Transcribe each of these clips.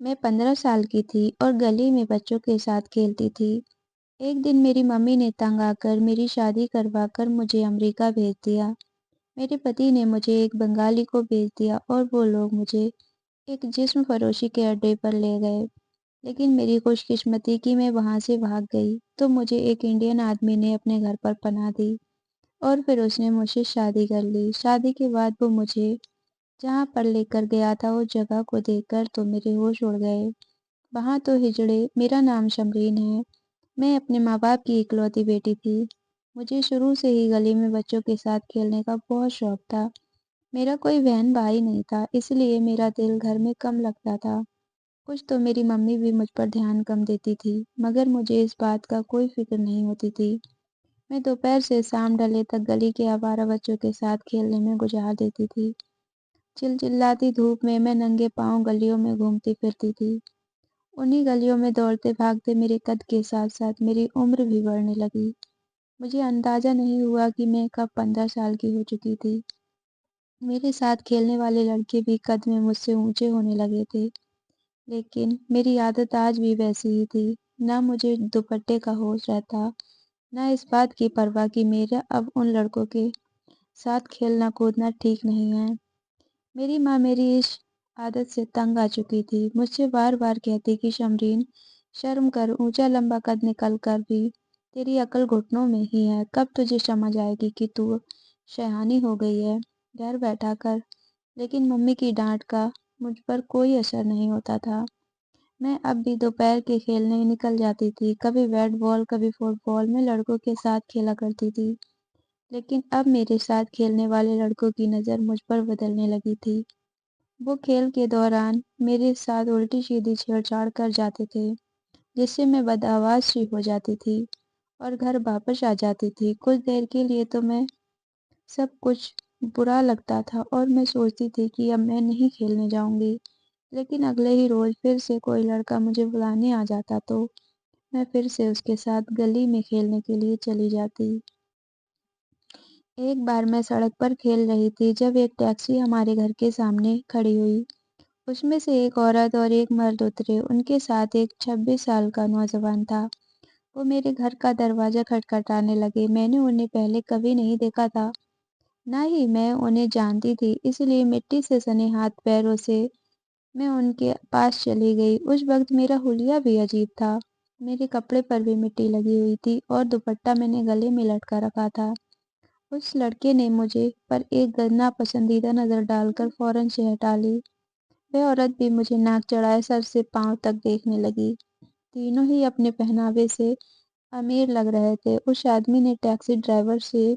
मैं 15 साल की थी और गली में बच्चों के साथ खेलती थी। एक दिन मेरी मम्मी ने तंग आकर मेरी शादी करवा कर मुझे अमेरिका भेज दिया। मेरे पति ने मुझे एक बंगाली को भेज दिया और वो लोग मुझे एक जिस्म फरोशी के अड्डे पर ले गए। लेकिन मेरी खुशकिस्मती कि मैं वहाँ से भाग गई, तो मुझे एक इंडियन आदमी ने अपने घर पर पनाह दी और फिर उसने मुझसे शादी कर ली। शादी के बाद वो मुझे जहाँ पर लेकर गया था उस जगह को देखकर तो मेरे होश उड़ गए। वहाँ तो हिजड़े, मेरा नाम शमरीन है। मैं अपने माँ-बाप की इकलौती बेटी थी। मुझे शुरू से ही गली में बच्चों के साथ खेलने का बहुत शौक था। मेरा कोई बहन भाई नहीं था, इसलिए मेरा दिल घर में कम लगता था। कुछ तो मेरी मम्मी भी मुझ पर ध्यान कम देती थी, मगर मुझे इस बात का कोई फ़िक्र नहीं होती थी। मैं दोपहर से शाम ढले तक गली के आवारा बच्चों के साथ खेलने में गुजार देती थी। चिलचिलाती धूप में मैं नंगे पाँव गलियों में घूमती फिरती थी। उन्हीं गलियों में दौड़ते-भागते मेरे कद के साथ-साथ मेरी उम्र भी बढ़ने लगी। मुझे अंदाज़ा नहीं हुआ कि मैं कब 15 साल की हो चुकी थी। मेरे साथ खेलने वाले लड़के भी कद में मुझसे ऊँचे होने लगे थे, लेकिन मेरी आदत आज भी वैसी ही थी। ना मुझे दुपट्टे का होश रहता, ना इस बात की परवाह कि मेरा अब उन लड़कों के साथ खेलना-कूदना ठीक नहीं है। मेरी माँ मेरी इस आदत से तंग आ चुकी थी। मुझसे बार-बार कहती कि शमरीन, शर्म कर, ऊँचा लंबा कद निकल कर भी तेरी अक्ल घुटनों में ही है। कब तुझे समझ आएगी कि तू सयानी हो गई है, घर बैठा कर। लेकिन मम्मी की डाँट का मुझ पर कोई असर नहीं होता था। मैं अब भी दोपहर के खेलने निकल जाती थी। कभी बैट बॉल, कभी फुटबॉल। मैं लड़कों के साथ खेला करती थी, लेकिन अब मेरे साथ खेलने वाले लड़कों की नज़र मुझ पर बदलने लगी थी। वो खेल के दौरान मेरे साथ उल्टी-सीधी छेड़छाड़ कर जाते थे, जिससे मैं बदहवास सी हो जाती थी और घर वापस आ जाती थी। कुछ देर के लिए तो मैं सब कुछ बुरा लगता था और मैं सोचती थी कि अब मैं नहीं खेलने जाऊंगी। लेकिन अगले ही रोज़ फिर से कोई लड़का मुझे बुलाने आ जाता तो मैं फिर से उसके साथ गली में खेलने के लिए चली जाती। एक बार मैं सड़क पर खेल रही थी जब एक टैक्सी हमारे घर के सामने खड़ी हुई। उसमें से एक औरत और एक मर्द उतरे। उनके साथ एक 26 साल का नौजवान था। वो मेरे घर का दरवाज़ा खटखटाने लगे। मैंने उन्हें पहले कभी नहीं देखा था, ना ही मैं उन्हें जानती थी, इसलिए मिट्टी से सने हाथ-पैरों से मैं उनके पास चली गई। उस वक़्त मेरा हुलिया भी अजीब था। मेरे कपड़े पर भी मिट्टी लगी हुई थी और दुपट्टा मैंने गले में लटका रखा था। उस लड़के ने मुझे पर एक नापसंदीदा नज़र डालकर फ़ौरन से हटा ली। वह औरत भी मुझे नाक चढ़ाए सर से पाँव तक देखने लगी। तीनों ही अपने पहनावे से अमीर लग रहे थे। उस आदमी ने टैक्सी ड्राइवर से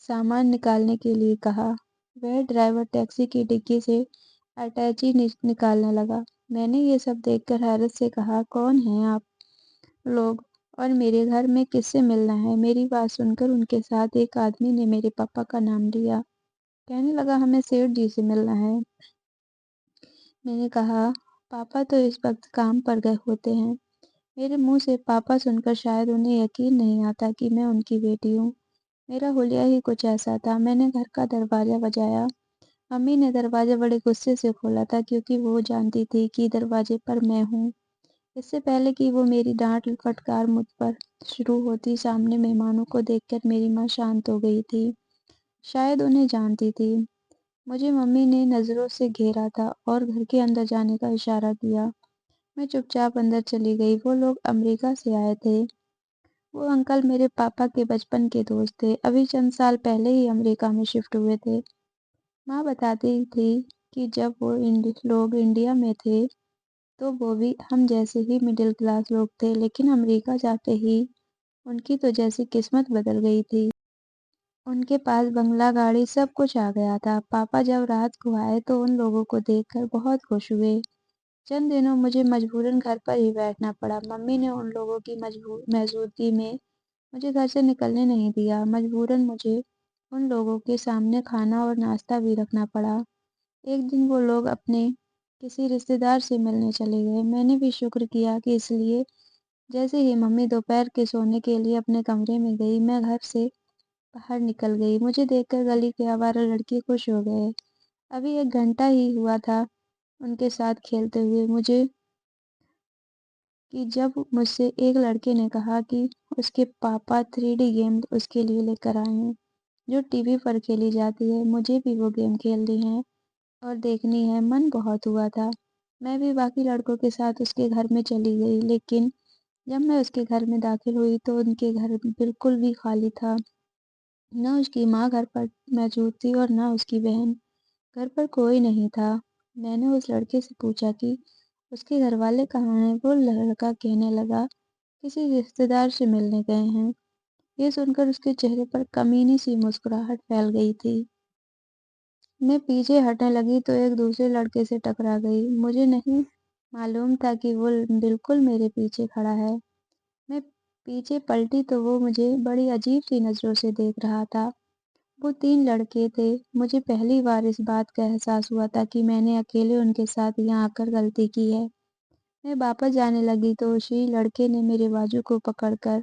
सामान निकालने के लिए कहा। वह ड्राइवर टैक्सी की डिग्गी से अटैची निकालने लगा। मैंने ये सब देखकर हैरत से कहा, कौन हैं आप लोग और मेरे घर में किससे मिलना है? मेरी बात सुनकर उनके साथ एक आदमी ने मेरे पापा का नाम लिया। कहने लगा, हमें सेठ जी से मिलना है। मैंने कहा, पापा तो इस वक्त काम पर गए होते हैं। मेरे मुंह से पापा सुनकर शायद उन्हें यकीन नहीं आता कि मैं उनकी बेटी हूँ। मेरा हुलिया ही कुछ ऐसा था। मैंने घर का दरवाज़ा बजाया। मम्मी ने दरवाज़ा बड़े गुस्से से खोला था क्योंकि वो जानती थी कि दरवाजे पर मैं हूँ। इससे पहले कि वो मेरी डांट फटकार मुझ पर शुरू होती, सामने मेहमानों को देखकर मेरी माँ शांत हो गई थी। शायद उन्हें जानती थी। मुझे मम्मी ने नज़रों से घेरा था और घर के अंदर जाने का इशारा किया। मैं चुपचाप अंदर चली गई। वो लोग अमेरिका से आए थे। वो अंकल मेरे पापा के बचपन के दोस्त थे। अभी चंद साल पहले ही अमेरिका में शिफ्ट हुए थे। माँ बताती थी कि जब वो लोग इंडिया में थे तो वो भी हम जैसे ही मिडिल क्लास लोग थे, लेकिन अमेरिका जाते ही उनकी तो जैसी किस्मत बदल गई थी। उनके पास बंगला, गाड़ी सब कुछ आ गया था। पापा जब रात को आए तो उन लोगों को देखकर बहुत खुश हुए। चंद दिनों मुझे मजबूरन घर पर ही बैठना पड़ा। मम्मी ने उन लोगों की मौजूदगी में मुझे घर से निकलने नहीं दिया। मजबूरन मुझे उन लोगों के सामने खाना और नाश्ता भी रखना पड़ा। एक दिन वो लोग अपने किसी रिश्तेदार से मिलने चले गए। मैंने भी शुक्र किया कि इसलिए जैसे ही मम्मी दोपहर के सोने के लिए अपने कमरे में गई, मैं घर से बाहर निकल गई। मुझे देखकर गली के आवारा लड़के खुश हो गए। अभी 1 घंटा ही हुआ था उनके साथ खेलते हुए। मुझे کہ جب مجھ سے ایک لڑکے نے کہا کہ اس کے پاپا 3D گیم اس کے لیے لے کر آئے ہیں جو ٹی وی پر کھیلی جاتی ہے، مجھے بھی وہ گیم کھیلنی ہے اور دیکھنی ہے۔ من بہت ہوا تھا، میں بھی باقی لڑکوں کے ساتھ اس کے گھر میں چلی گئی، لیکن جب میں اس کے گھر میں داخل ہوئی تو ان کے گھر بالکل بھی خالی تھا۔ نہ اس کی ماں گھر پر موجود تھی اور نہ اس کی بہن، گھر پر کوئی نہیں تھا۔ میں نے اس لڑکے سے پوچھا کہ اس کے گھر والے کہاں ہیں؟ وہ لڑکا کہنے لگا کسی رشتے دار سے ملنے گئے ہیں۔ یہ سن کر اس کے چہرے پر کمینی سی مسکراہٹ پھیل گئی تھی۔ میں پیچھے ہٹنے لگی تو ایک دوسرے لڑکے سے ٹکرا گئی۔ مجھے نہیں معلوم تھا کہ وہ بالکل میرے پیچھے کھڑا ہے۔ میں پیچھے پلٹی تو وہ مجھے بڑی عجیب سی نظروں سے دیکھ رہا تھا۔ وہ 3 لڑکے تھے۔ مجھے پہلی بار اس بات کا احساس ہوا تھا کہ میں نے اکیلے ان کے ساتھ یہاں آ کر غلطی کی ہے۔ میں واپس جانے لگی تو اسی لڑکے نے میرے بازو کو پکڑ کر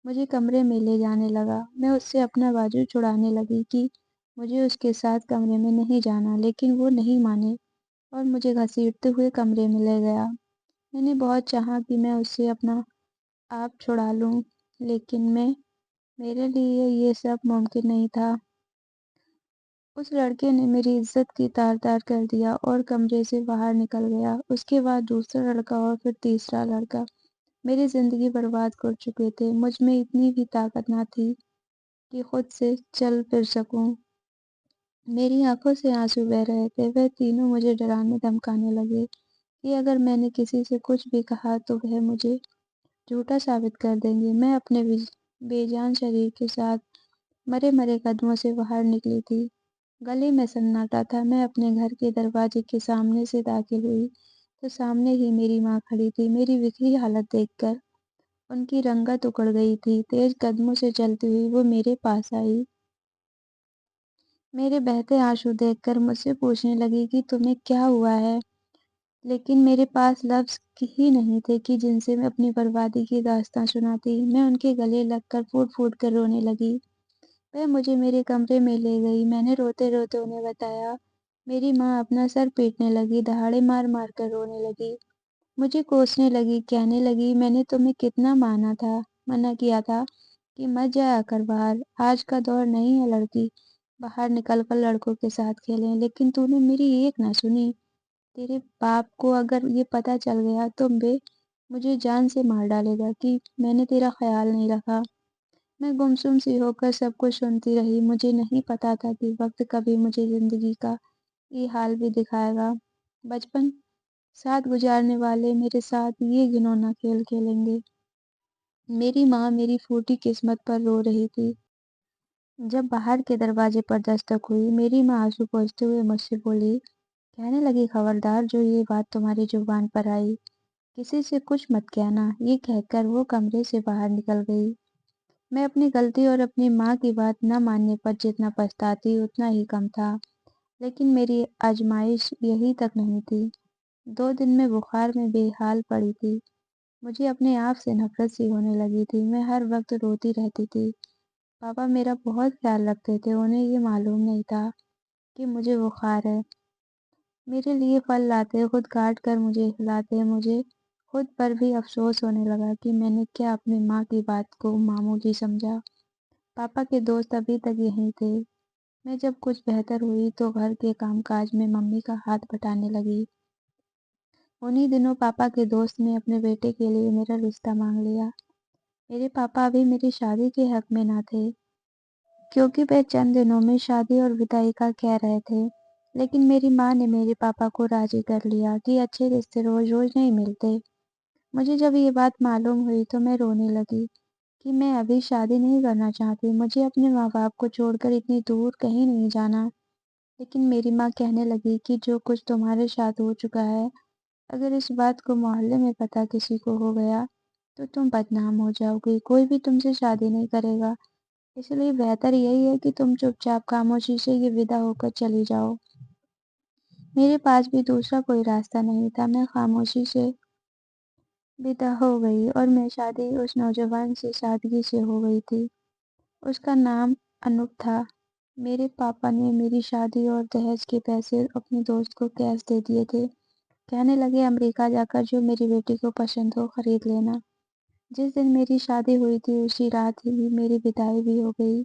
مجھے کمرے میں لے جانے لگا۔ میں اس سے اپنا بازو چھڑانے لگی کہ مجھے اس کے ساتھ کمرے میں نہیں جانا، لیکن وہ نہیں مانے اور مجھے گھسیٹتے ہوئے کمرے میں لے گیا۔ میں نے بہت چاہا کہ میں اس سے اپنا آپ چھڑا لوں، لیکن میرے لیے یہ سب ممکن نہیں تھا۔ اس لڑکے نے میری عزت کی تار تار کر دیا اور کمرے سے باہر نکل گیا۔ اس کے بعد دوسرا لڑکا اور پھر تیسرا لڑکا میری زندگی برباد کر چکے تھے۔ مجھ میں اتنی بھی طاقت نہ تھی کہ خود سے چل پھر سکوں۔ میری آنکھوں سے آنسو بہہ رہے تھے۔ وہ تینوں مجھے ڈرانے دھمکانے لگے کہ اگر میں نے کسی سے کچھ بھی کہا تو وہ مجھے جھوٹا ثابت کر دیں گے۔ میں اپنے بے جان شریر کے ساتھ مرے مرے قدموں سے باہر نکلی تھی۔ گلے میں سناٹا تھا۔ میں اپنے گھر کے دروازے کے سامنے سے داخل ہوئی تو سامنے ہی میری ماں کھڑی تھی۔ میری بکھری حالت دیکھ کر ان کی رنگت اکھڑ گئی تھی۔ تیز قدموں سے چلتی ہوئی وہ میرے پاس آئی۔ میرے بہتے آنسو دیکھ کر مجھ سے پوچھنے لگی کہ تمہیں کیا ہوا ہے؟ لیکن میرے پاس لفظ ہی نہیں تھے کہ جن سے میں اپنی بربادی کی داستاں سناتی۔ میں ان کے گلے لگ کر پھوٹ پھوٹ کر رونے لگی۔ وہ مجھے میرے کمرے میں لے گئی۔ میں نے روتے روتے انہیں بتایا۔ میری ماں اپنا سر پیٹنے لگی، دہاڑے مار مار کر رونے لگی، مجھے کوسنے لگی، کہنے لگی میں نے تمہیں کتنا منع کیا تھا کہ مت جایا کر باہر۔ آج کا دور نہیں ہے لڑکی باہر نکل کر لڑکوں کے ساتھ کھیلیں، لیکن تو نے میری ایک نہ سنی۔ تیرے باپ کو اگر یہ پتہ چل گیا تو مجھے جان سے مار ڈالے گا کہ میں نے تیرا خیال نہیں رکھا۔ میں گمسم سی ہو کر سب کچھ سنتی رہی۔ مجھے نہیں پتا تھا کہ وقت کبھی مجھے زندگی کا یہ حال بھی دکھائے گا۔ بچپن ساتھ گزارنے والے میرے ساتھ یہ گھنونا کھیل کھیلیں گے۔ میری ماں میری پھوٹی قسمت پر رو رہی تھی۔ جب باہر کے دروازے پر دستک ہوئی، میری ماں آنسو پوچھتے ہوئے مجھ سے بولی، کہنے لگی خبردار جو یہ بات تمہاری زبان پر آئی کسی سے کچھ مت کہنا۔ یہ کہہ کر وہ کمرے سے باہر نکل گئی۔ میں اپنی غلطی اور اپنی ماں کی بات نہ ماننے پر جتنا پچھتاتی اتنا ہی کم تھا، لیکن میری آزمائش یہی تک نہیں تھی۔ 2 دن میں بخار میں بے حال پڑی تھی۔ مجھے اپنے آپ سے نفرت سی ہونے لگی تھی۔ میں ہر وقت روتی رہتی تھی۔ پاپا میرا بہت خیال رکھتے تھے۔ انہیں یہ معلوم نہیں تھا کہ مجھے بخار ہے۔ میرے لیے پھل لاتے، خود کاٹ کر مجھے کھلاتے۔ مجھے خود پر بھی افسوس ہونے لگا کہ میں نے کیا اپنی ماں کی بات کو معمولی سمجھا۔ پاپا کے دوست ابھی تک یہیں تھے۔ میں جب کچھ بہتر ہوئی تو گھر کے کام کاج میں ممی کا ہاتھ بٹانے لگی۔ انہی دنوں پاپا کے دوست نے اپنے بیٹے کے لیے میرا رشتہ مانگ لیا۔ میرے پاپا ابھی میری شادی کے حق میں نہ تھے، کیونکہ وہ چند دنوں میں شادی اور بداعی کا کہہ رہے تھے، لیکن میری ماں نے میرے پاپا کو راضی کر لیا کہ اچھے رشتے روز روز نہیں ملتے۔ مجھے جب یہ بات معلوم ہوئی تو میں رونے لگی کہ میں ابھی شادی نہیں کرنا چاہتی۔ مجھے اپنے ماں باپ کو چھوڑ کر اتنی دور کہیں نہیں جانا۔ لیکن میری ماں کہنے لگی کہ جو کچھ تمہارے ساتھ ہو چکا ہے، اگر اس بات کو محلے میں پتہ کسی کو ہو گیا تو تم بدنام ہو جاؤ گی، کوئی بھی تم سے شادی نہیں کرے گا، اس لیے بہتر یہی ہے کہ تم چپ چاپ خاموشی سے یہ ودا ہو کر چلی جاؤ۔ میرے پاس بھی دوسرا کوئی راستہ نہیں تھا۔ میں خاموشی سے ودا ہو گئی اور میں شادی اس نوجوان سے سادگی سے ہو گئی تھی۔ اس کا نام انوپ تھا۔ میرے پاپا نے میری شادی اور دہیج کے پیسے اپنے دوست کو کیش دے دیے تھے कहने लगे अमेरिका जाकर जो मेरी बेटी को पसंद हो खरीद लेना। जिस दिन मेरी शादी हुई थी उसी रात ही मेरी विदाई भी हो गई।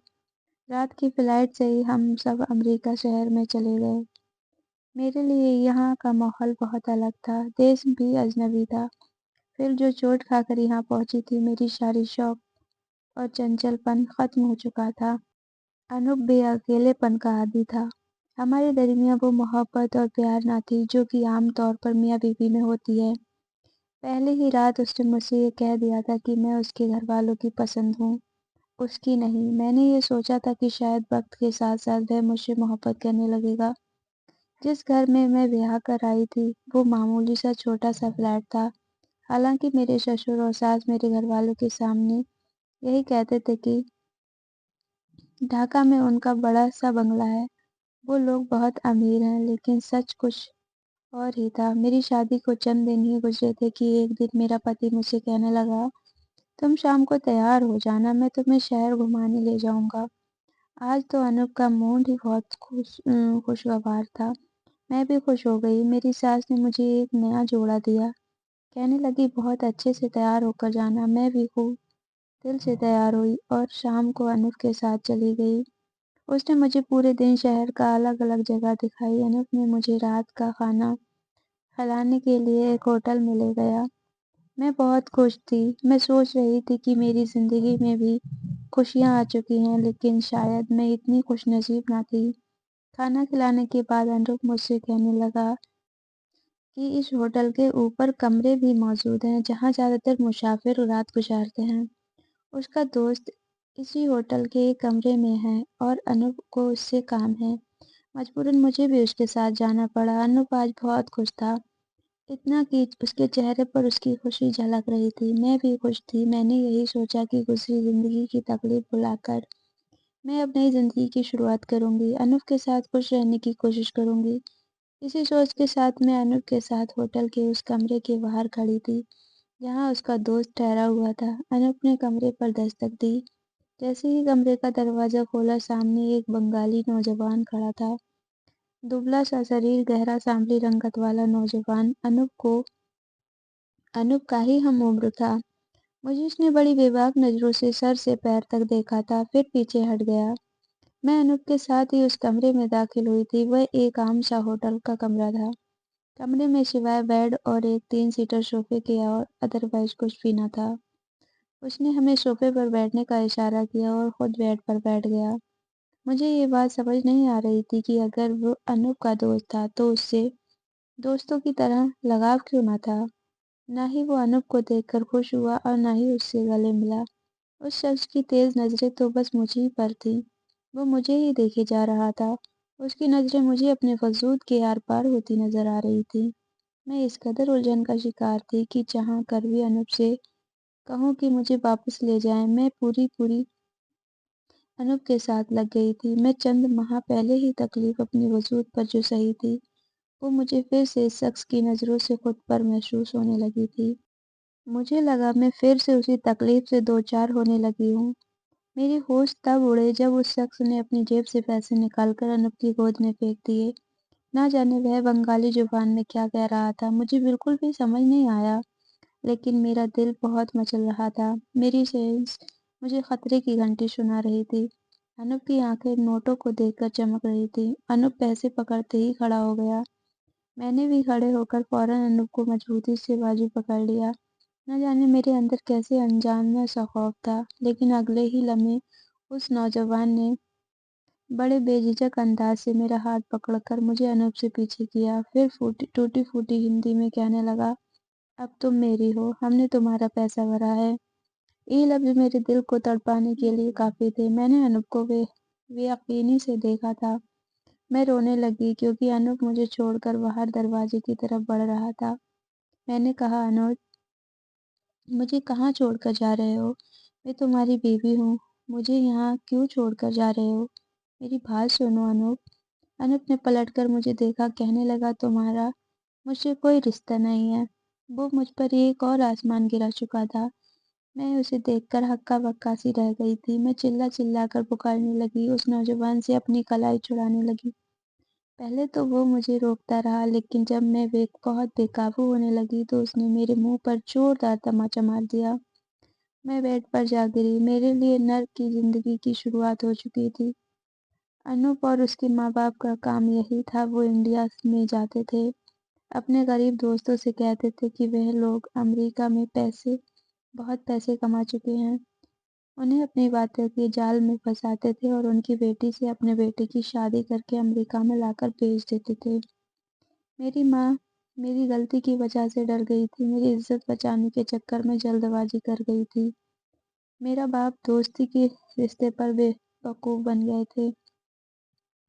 रात की फ्लाइट से ही हम सब अमेरिका शहर में चले गए। मेरे लिए यहाँ का माहौल बहुत अलग था, देश भी अजनबी था। फिर जो चोट खाकर यहाँ पहुंची थी, मेरी सारी शौक और चंचलपन खत्म हो चुका था। अनूप भी अकेलेपन का आदी था। हमारे दरमियान वो मोहब्बत और प्यार ना थी जो कि आम तौर पर मियाँ बीवी में होती है। पहले ही रात उसने मुझसे ये कह दिया था कि मैं उसके घर वालों की पसंद हूँ, उसकी नहीं। मैंने ये सोचा था कि शायद वक्त के साथ साथ वह मुझसे मोहब्बत करने लगेगा। जिस घर में मैं ब्याह कर आई थी वो मामूली सा छोटा सा फ्लैट था। हालांकि मेरे ससुर और सास मेरे घर वालों के सामने यही कहते थे कि ढाका में उनका बड़ा सा बंगला है, वो लोग बहुत अमीर हैं, लेकिन सच कुछ और ही था। मेरी शादी को चंद दिन ही गुजरे थे कि एक दिन मेरा पति मुझसे कहने लगा, तुम शाम को तैयार हो जाना, मैं तुम्हें शहर घुमाने ले जाऊंगा। आज तो अनूप का मूड ही बहुत खुशगवार था। मैं भी खुश हो गई। मेरी सास ने मुझे एक नया जोड़ा दिया। कहने लगी बहुत अच्छे से तैयार होकर जाना। मैं भी खूब दिल से तैयार हुई और शाम को अनूप के साथ चली गई। उसने मुझे पूरे दिन शहर का अलग अलग जगह दिखाई। अनूप ने मुझे रात का खाना खिलाने के लिए एक होटल में ले गया। मैं बहुत खुश थी। मैं सोच रही थी कि मेरी जिंदगी में भी खुशियां आ चुकी हैं, लेकिन शायद मैं इतनी खुशनसीब ना थी। खाना खिलाने के बाद अनूप मुझसे कहने लगा कि इस होटल के ऊपर कमरे भी मौजूद हैं जहां ज्यादातर मुसाफिर रात गुजारते हैं। उसका दोस्त इसी होटल के एक कमरे में है और अनूप को उससे काम है। मजबूरन मुझे भी उसके साथ जाना पड़ा। अनूप आज बहुत खुश था, इतना कि उसके चेहरे पर उसकी खुशी झलक रही थी। मैं भी खुश थी। मैंने यही सोचा कि गुजरी जिंदगी की तकलीफ भुलाकर मैं अब नई जिंदगी की शुरुआत करूंगी। अनूप के साथ खुश रहने की कोशिश करूंगी। इसी सोच के साथ मैं अनूप के साथ होटल के उस कमरे के बाहर खड़ी थी जहां उसका दोस्त ठहरा हुआ था। अनूप ने कमरे पर दस्तक दी। जैसे ही कमरे का दरवाजा खोला, सामने एक बंगाली नौजवान खड़ा था। दुबला सा शरीर, गहरा सांवली रंगत वाला नौजवान अनूप का ही हम उम्र था। मुझे उसने बड़ी बेबाक नजरों से सर से पैर तक देखा था, फिर पीछे हट गया। मैं अनूप के साथ ही उस कमरे में दाखिल हुई थी। वह एक आम सा होटल का कमरा था। कमरे में सिवाय बेड और एक 3 सीटर सोफे के और अदरवाइज कुछ भी न था। उसने हमें सोफे पर बैठने का इशारा किया और खुद बेड पर बैठ गया। मुझे ये बात समझ नहीं आ रही थी कि अगर वो अनूप का दोस्त था तो उससे दोस्तों की तरह लगाव क्यों न था। ना ही वो अनूप को देखकर खुश हुआ और ना ही उससे गले मिला। उस शख्स की तेज नजरें तो बस मुझ ही पर थी। वो मुझे ही देखे जा रहा था। उसकी नजरें मुझे अपने वजूद के आर पार होती नजर आ रही थी। मैं इस कदर उलझन का शिकार थी कि चाह कर भी अनूप से कहूँ कि मुझे वापस ले जाए। मैं पूरी पूरी अनूप के साथ लग गई थी। मैं चंद माह पहले ही तकलीफ अपने वजूद पर जो सही थी, वो मुझे फिर से इस शख्स की नजरों से खुद पर महसूस होने लगी थी। मुझे लगा मैं फिर से उसी तकलीफ से दो चार होने लगी हूँ। मेरे होश तब उड़े जब उस शख्स ने अपनी जेब से पैसे निकालकर अनूप की गोद में फेंक दिए। ना जाने वह बंगाली जुबान में क्या कह रहा था, मुझे बिल्कुल भी समझ नहीं आया, लेकिन मेरा दिल बहुत मचल रहा था। मेरी सेंस मुझे खतरे की घंटी सुना रही थी। अनूप की आंखें नोटों को देखकर चमक रही थी। अनूप पैसे पकड़ते ही खड़ा हो गया। मैंने भी खड़े होकर फौरन अनूप को मजबूती से बाजू पकड़ लिया। न जाने मेरे अंदर कैसे अनजाना सा खौफ था, लेकिन अगले ही लम्हे उस नौजवान ने बड़े बेझिझक अंदाज से मेरा हाथ पकड़कर मुझे अनूप से पीछे किया। फिर टूटी फूटी हिंदी में कहने लगा, अब तुम मेरी हो, हमने तुम्हारा पैसा भरा है। ये लफ्ज मेरे दिल को तड़पाने के लिए काफी थे। मैंने अनूप को बेयकीनी से देखा था। मैं रोने लगी क्योंकि अनूप मुझे छोड़कर बाहर दरवाजे की तरफ बढ़ रहा था। मैंने कहा, अनूप, मुझे कहाँ छोड़कर जा रहे हो? मैं तुम्हारी बीवी हूँ। मुझे यहाँ क्यों छोड़कर जा रहे हो? मेरी बात सुनो अनूप। अनूप ने पलटकर मुझे देखा। कहने लगा, तुम्हारा मुझसे कोई रिश्ता नहीं है। वो मुझ पर एक और आसमान गिरा चुका था। मैं उसे देखकर हक्का बक्का सी रह गई थी। मैं चिल्ला चिल्ला कर पुकारने लगी, उस नौजवान से अपनी कलाई छुड़ाने लगी। پہلے تو وہ مجھے روکتا رہا، لیکن جب میں بہت بے قابو ہونے لگی تو اس نے میرے منہ پر زوردار تماچا مار دیا۔ میں بیڈ پر جا گری۔ میرے لیے نرک کی زندگی کی شروعات ہو چکی تھی۔ انوپ اور اس کے ماں باپ کا کام یہی تھا۔ وہ انڈیا میں جاتے تھے، اپنے غریب دوستوں سے کہتے تھے کہ وہ لوگ امریکہ میں بہت پیسے کما چکے ہیں، انہیں اپنی باتوں کے جال میں پھنساتے تھے اور ان کی بیٹی سے اپنے بیٹے کی شادی کر کے امریکہ میں لا کر بیچ دیتے تھے۔ میری ماں میری غلطی کی وجہ سے ڈر گئی تھی، میری عزت بچانے کے چکر میں جلد بازی کر گئی تھی۔ میرا باپ دوستی کے رشتے پر بے وقوف بن گئے تھے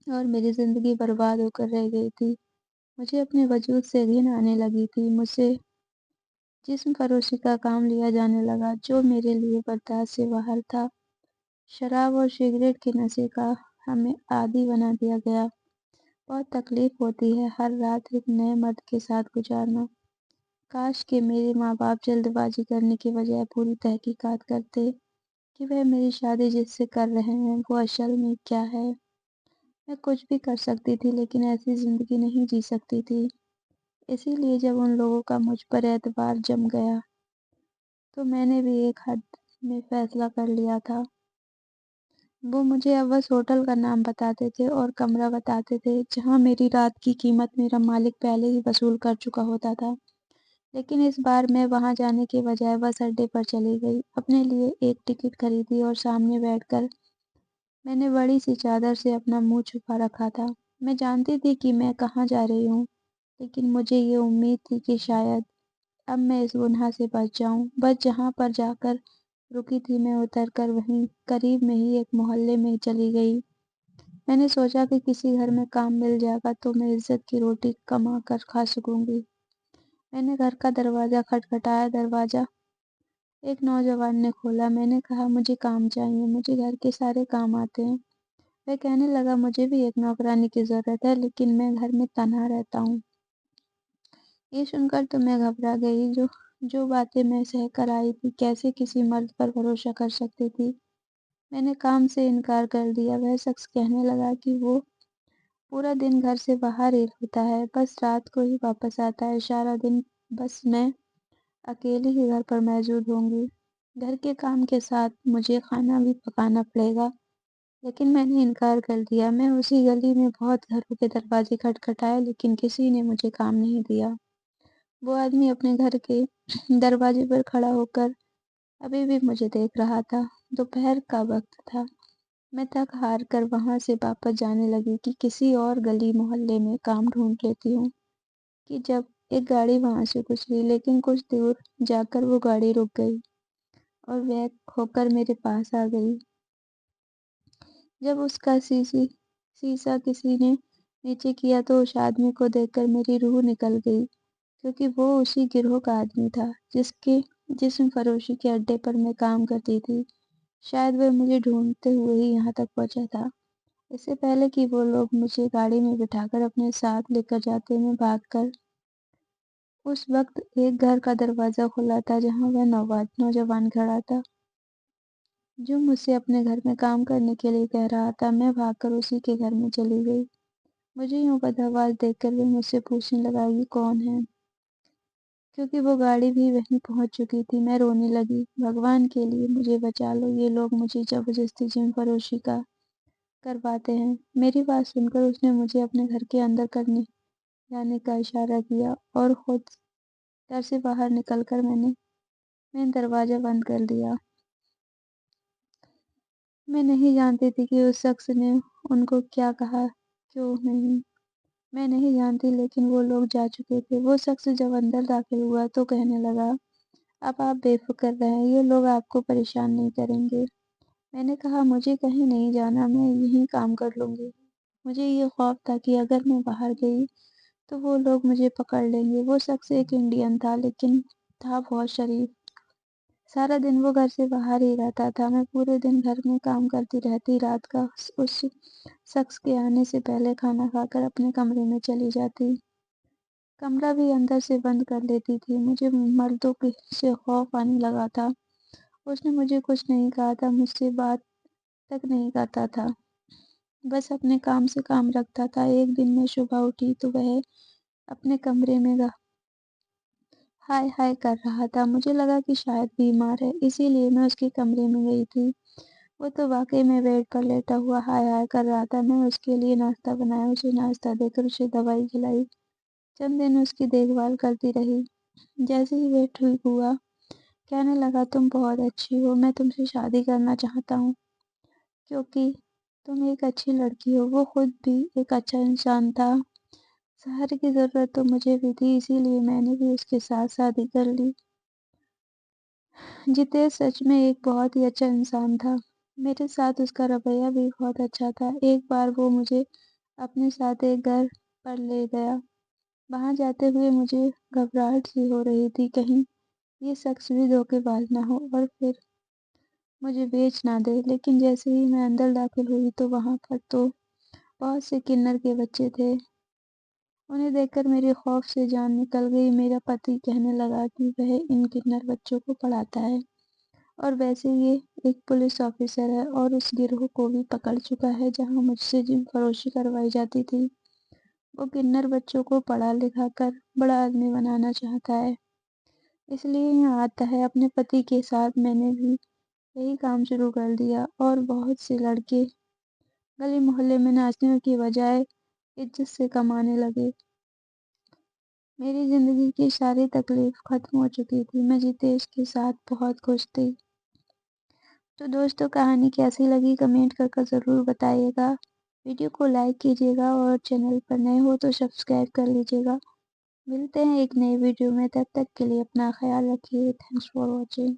اور میری زندگی برباد ہو کر رہ گئی تھی۔ مجھے اپنے وجود سے گھن آنے لگی تھی۔ مجھ سے جسم فروشی کا کام لیا جانے لگا جو میرے لیے برداشت سے باہر تھا۔ شراب اور سگریٹ کے نشے کا ہمیں عادی بنا دیا گیا۔ بہت تکلیف ہوتی ہے ہر رات ایک نئے مرد کے ساتھ گزارنا۔ کاش کہ میرے ماں باپ جلد بازی کرنے کے بجائے پوری تحقیقات کرتے کہ وہ میری شادی جس سے کر رہے ہیں وہ اصل میں کیا ہے۔ میں کچھ بھی کر سکتی تھی لیکن ایسی زندگی نہیں جی سکتی تھی۔ اسی لیے جب ان لوگوں کا مجھ پر اعتبار جم گیا تو میں نے بھی ایک حد میں فیصلہ کر لیا تھا۔ وہ مجھے اوس ہوٹل کا نام بتاتے تھے اور کمرہ بتاتے تھے جہاں میری رات کی قیمت میرا مالک پہلے ہی وصول کر چکا ہوتا تھا، لیکن اس بار میں وہاں جانے کے بجائے بس اڈے پر چلی گئی، اپنے لیے ایک ٹکٹ خریدی اور سامنے بیٹھ کر میں نے بڑی سی چادر سے اپنا منہ چھپا رکھا تھا۔ میں جانتی تھی کہ میں کہاں جا رہی ہوں، لیکن مجھے یہ امید تھی کہ شاید اب میں اس گناہ سے بچ جاؤں۔ بس جہاں پر جا کر رکی تھی میں اتر کر وہیں قریب میں ہی ایک محلے میں چلی گئی۔ میں نے سوچا کہ کسی گھر میں کام مل جائے گا تو میں عزت کی روٹی کما کر کھا سکوں گی۔ میں نے گھر کا دروازہ کھٹکھٹایا۔ دروازہ ایک نوجوان نے کھولا۔ میں نے کہا مجھے کام چاہیے، مجھے گھر کے سارے کام آتے ہیں۔ وہ کہنے لگا مجھے بھی ایک نوکرانی کی ضرورت ہے لیکن میں گھر میں تنہا رہتا ہوں۔ یہ سن کر تو میں گھبرا گئی۔ جو باتیں میں سہ کر آئی تھی کیسے کسی مرد پر بھروسہ کر سکتی تھی۔ میں نے کام سے انکار کر دیا۔ وہ شخص کہنے لگا کہ وہ پورا دن گھر سے باہر ہی ہوتا ہے، بس رات کو ہی واپس آتا ہے، سارا دن بس میں اکیلی ہی گھر پر موجود ہوں گی۔ گھر کے کام کے ساتھ مجھے کھانا بھی پکانا پڑے گا، لیکن میں نے انکار کر دیا۔ میں اسی گلی میں بہت گھروں کے دروازے کھٹکھٹائے لیکن کسی نے مجھے کام نہیں دیا۔ وہ آدمی اپنے گھر کے دروازے پر کھڑا ہو کر ابھی بھی مجھے دیکھ رہا تھا۔ دوپہر کا وقت تھا۔ میں تھک ہار کر وہاں سے واپس جانے لگی کہ کسی اور گلی محلے میں کام ڈھونڈ لیتی ہوں کہ جب ایک گاڑی وہاں سے گزری، لیکن کچھ دور جا کر وہ گاڑی رک گئی اور بیک ہو کر میرے پاس آ گئی۔ جب اس کا شیشہ کسی نے نیچے کیا تو اس آدمی کو دیکھ کر میری روح نکل گئی، کیونکہ وہ اسی گروہ کا آدمی تھا جس کے جسم فروشی کے اڈے پر میں کام کرتی تھی۔ شاید وہ مجھے ڈھونڈتے ہوئے ہی یہاں تک پہنچا تھا۔ اس سے پہلے کہ وہ لوگ مجھے گاڑی میں بٹھا کر اپنے ساتھ لے کر جاتے، میں بھاگ کر اس وقت ایک گھر کا دروازہ کھولا تھا جہاں وہ نوجوان کھڑا تھا جو مجھ سے اپنے گھر میں کام کرنے کے لیے کہہ رہا تھا۔ میں بھاگ کر اسی کے گھر میں چلی گئی۔ مجھے یوں بدحواس دیکھ کر وہ مجھ سے پوچھنے لگا یہ کون ہے، کیونکہ وہ گاڑی بھی وہیں پہنچ چکی تھی۔ میں رونے لگی، بھگوان کے لیے مجھے بچا لو، یہ لوگ مجھے زبردستی جسم فروشی کا کرواتے ہیں۔ میری بات سن کر اس نے مجھے اپنے گھر کے اندر جانے کا اشارہ کیا اور خود گھر سے باہر نکل کر میں دروازہ بند کر دیا۔ میں نہیں جانتی تھی کہ اس شخص نے ان کو کیا کہا، کیوں نہیں، میں نہیں جانتی، لیکن وہ لوگ جا چکے تھے۔ وہ شخص جب اندر داخل ہوا تو کہنے لگا اب آپ بے فکر رہیں، یہ لوگ آپ کو پریشان نہیں کریں گے۔ میں نے کہا مجھے کہیں نہیں جانا، میں یہیں کام کر لوں گی۔ مجھے یہ خوف تھا کہ اگر میں باہر گئی تو وہ لوگ مجھے پکڑ لیں گے۔ وہ شخص ایک انڈین تھا لیکن تھا بہت شریف۔ سارا دن وہ گھر سے باہر ہی رہتا تھا۔ میں پورے دن گھر میں کام کرتی رہتی، رات کا اس شخص کے آنے سے پہلے کھانا کھا کر اپنے کمرے میں چلی جاتی، کمرہ بھی اندر سے بند کر لیتی تھی۔ مجھے مردوں سے خوف آنے لگا تھا۔ اس نے مجھے کچھ نہیں کہا تھا، مجھ سے بات تک نہیں کرتا تھا۔ बस अपने काम से काम रखता था। एक दिन मैं सुबह उठी तो वह अपने कमरे में हाय हाय कर रहा था। मुझे लगा कि शायद बीमार है, इसीलिए मैं उसके कमरे में गई थी। वो तो वाकई में बेड पर लेटा हुआ हाय हाय कर रहा था। मैं उसके लिए नाश्ता बनाया, उसे नाश्ता देकर उसे दवाई खिलाई। चंद दिन उसकी देखभाल करती रही। जैसे ही वह ठीक हुआ, कहने लगा, तुम बहुत अच्छी हो, मैं तुमसे शादी करना चाहता हूँ क्योंकि तुम एक अच्छी लड़की हो। वो खुद भी एक अच्छा इंसान था। सहारे की जरूरत तो मुझे भी थी, इसीलिए मैंने भी उसके साथ शादी कर ली। जितेश सच में एक बहुत ही अच्छा इंसान था। मेरे साथ उसका रवैया भी बहुत अच्छा था। एक बार वो मुझे अपने साथ एक घर पर ले गया। वहां जाते हुए मुझे घबराहट सी हो रही थी, कहीं ये शख्स भी धोखेबाज ना हो और फिर मुझे बेच ना दे। लेकिन जैसे ही मैं अंदर दाखिल हुई तो वहां पर तो बहुत से किन्नर के बच्चे थे। उन्हें देखकर मेरे खौफ से जान निकल गई। मेरा पति कहने लगा कि वह इन किन्नर बच्चों को पढ़ाता है और वैसे ये एक पुलिस ऑफिसर है और उस गिरोह को भी पकड़ चुका है जहां मुझसे जिन फरोशी करवाई जाती थी। वो किन्नर बच्चों को पढ़ा लिखा कर बड़ा आदमी बनाना चाहता है, इसलिए यहाँ आता है। अपने पति के साथ मैंने भी यही काम शुरू कर दिया और बहुत से लड़के गली मोहल्ले में नाचने की बजाय इज्जत से कमाने लगे। मेरी जिंदगी की सारी तकलीफ खत्म हो चुकी थी। मैं जितेश के साथ बहुत खुश थी। तो दोस्तों, कहानी कैसी लगी कमेंट कर ज़रूर बताइएगा। वीडियो को लाइक कीजिएगा और चैनल पर नए हो तो सब्सक्राइब कर लीजिएगा। मिलते हैं एक नई वीडियो में, तब तक के लिए अपना ख्याल रखिए। Thanks for watching.